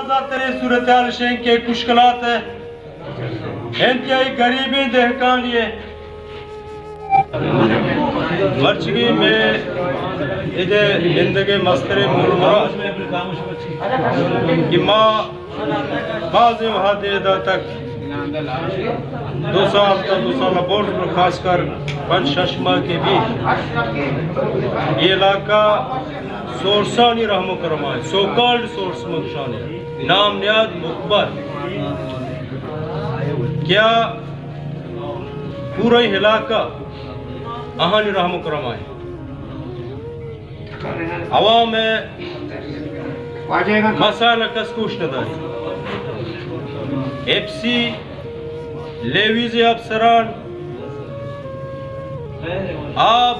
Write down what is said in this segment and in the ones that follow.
تازہ ترین صورتحال شیں کے مشکلات ہے انتہائی غریبی دہقان یہ مرچگی میں ادھے زندگی مستر مرمرات کہ ماں بعض وحادی ادا تک 2 سال تا 2 سال بورڈ پر خاص کر 5-6 ماہ کے بھی یہ علاقہ سورسانی رحم کرم ہے سو کالڈ سورس مکشان ہے نام نیاد مقبر کیا پورا علاقہ اہانی رحم کرم ہے عوام میں مسائل کس کوش نداری ایف سی لیویز افسران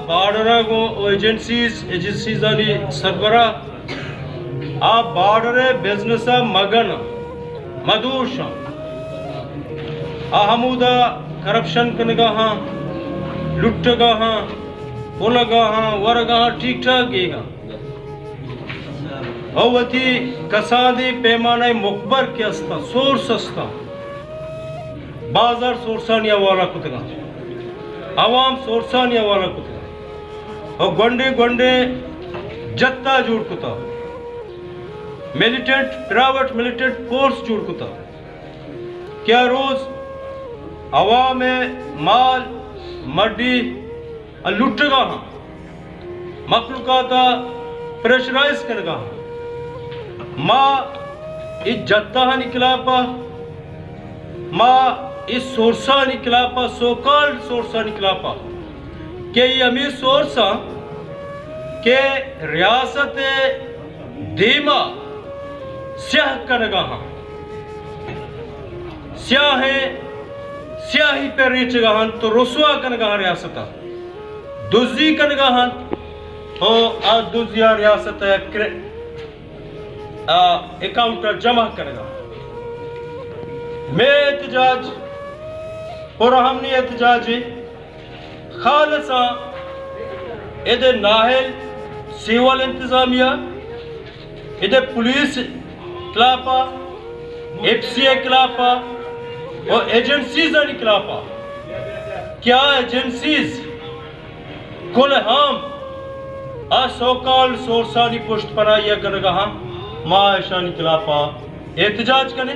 بارڈر کو ایجنسیز آنی سربراہ بارڈر بزنس مگن مدوش ہمودہ کرپشن کنگا ہاں لٹ گا ہاں پولگا ہاں ورگا ہاں ٹھیک ٹھاک گے گا اوتی کسادی پیمانہ مقبر کے استا سورس استا بازار سورسانی والا کتگا عوام سورسانی والا کتگا اور گنڈے گنڈے جتا جوڑ کتا ملیٹنٹ پرائیویٹ ملیٹنٹ فورس جوڑ کتا کیا روز عوام مال مڈی لٹ گا ہاں مخلوقاتا پریشرائز کر گا ہاں ماں اس جتا ہاں نکلا پا ماں اس سورسا نکلا پا سو کالڈ سورسا نکلا پا کہ یہ امیر سورسا کہ ریاست دیما سیاہ کنگا ہاں سیاہی پر ریچ گا ہاں تو رسوا کنگا ہاں ریاستا دوزی کنگا ہاں آج دوزیا ریاست اکاؤنٹر جمع کنگا میں احتجاج پرہمنی احتجاجی خالصا ادھے ناہل سیول انتظامیہ ادھے پولیس کلاپا ایف سی اے کلاپا اور ایجنسیز آنی کلاپا کیا ایجنسیز کل ہم سوکال سورسانی پشت پناہی کرگا ہم ماں ایشانی کلاپا احتجاج کریں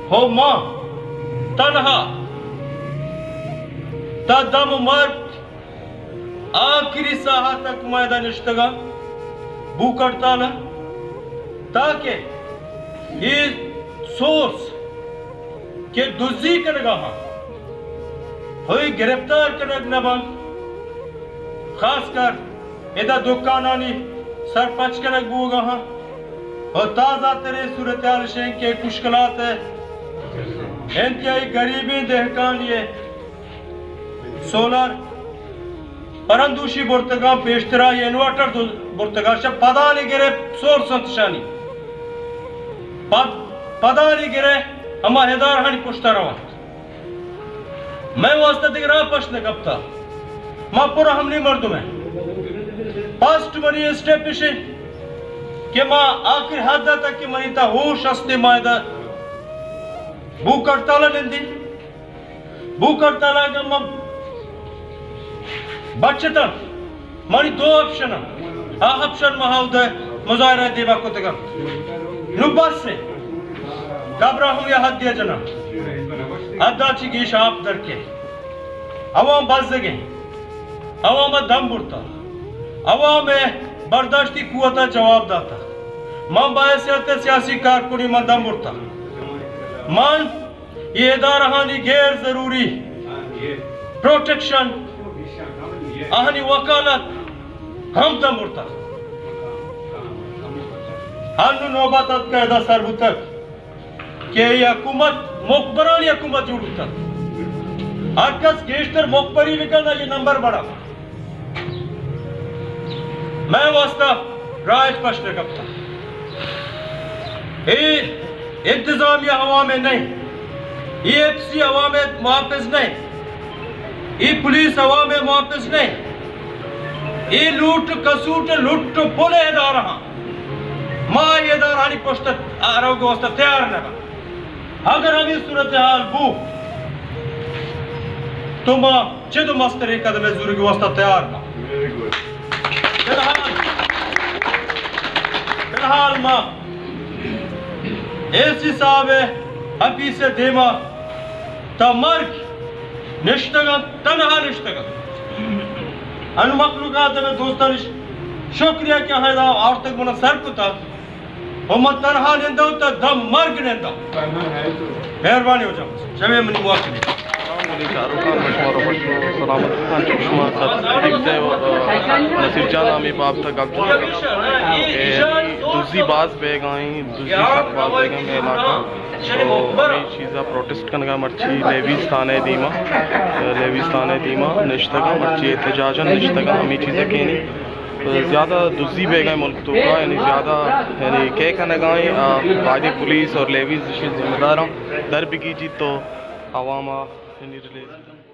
ہو ماں تنہا تا دم مرد آخری ساحہ تک میدان اشتگا بو کرتا لا تاکہ یہ سورس کہ دوزی کرگا ہاں ہوئی گرفتار کرگ نبان خاص کر ادھا دکانانی سرپچ کرگ بوگا ہاں اور تازہ ترے صورتحال شیں کے مشکلات ہے انتہائی غریبی دہقان یہ سولر پرندوشی برتگاں پیشترا یہ انورٹر برتگاں شب پدا نہیں گرے سور سنتشانی پدا نہیں گرے اما ہدار ہانی پشتا روا میں واسطہ دیکھ رہا پشت نکبتا ماں پورا ہم نہیں مردوں میں پاسٹ منی اسٹیپشن کہ ماں آخر حدہ تک کہ منی تا ہوش استے مائدہ بو کرتالا نندی بو کرتالا کہ ماں بچتا مانی 2 آپشن آپشن مہاودہ مظاہرہ دیبا کو تگا نو بس سے کبرا ہم یہ حد دیا جنا ادھا چی گیش آپ در کے عوام بس دگیں عوام دم برتا عوام برداشتی قوتا جواب داتا ماں باعثیت سیاسی کارکنی ماں دم برتا مان یہ ادارہانی غیر ضروری پروٹیکشن آہنی وکالت ہم دم برتا ہنو نوبات قیدہ سربو تک کہ یہ حکومت مقبرانی حکومت جوڑ ہوتا ہر کس گیشتر مقبری نکلنا یہ نمبر بڑا میں واسطہ رائج پشت کبتا یہ انتظامیہ ہوا میں نہیں یہ ایف سی ہوا میں محافظ نہیں یہ پولیس ہوا میں محافظ نہیں یہ لوٹ کسوٹ لوٹ پولے ادارہ ما یہ دارانی پشت روگ واسطہ تیار نہ اگر ہم اس صورتحال بو تو ماں چد مستری قدم زور کے واسطہ تیار نہ فلحال ماں ایسی صاحب حفیظ دیما تا مرگ نشتگا تنہا نشتگا ان مخلوقات میں دوستان شکریہ کیا ہے دا اور تک منا سر کو تا ہم تنہا نندو تا دم مرگ نندو مہربانی ہو جاؤں شبیہ منی موافقی نصیر جان آمی باپ تھا گلتا دوسری باز بے گائیں دوسری باز بے گائیں میں علاقہ تو ہمیں چیزا پروٹیسٹ کرنے کا مرچی لیویستانے دیما نشتگا مرچی احتجاجا نشتگا ہمیں چیزیں کہنی زیادہ دوسری بے گائیں ملک تو کا یعنی زیادہ یعنی کہہ کرنے گائیں قائد پولیس اور لیویز ذمہ داروں در بھی کی جی تو عوامہ یعنی ریلیز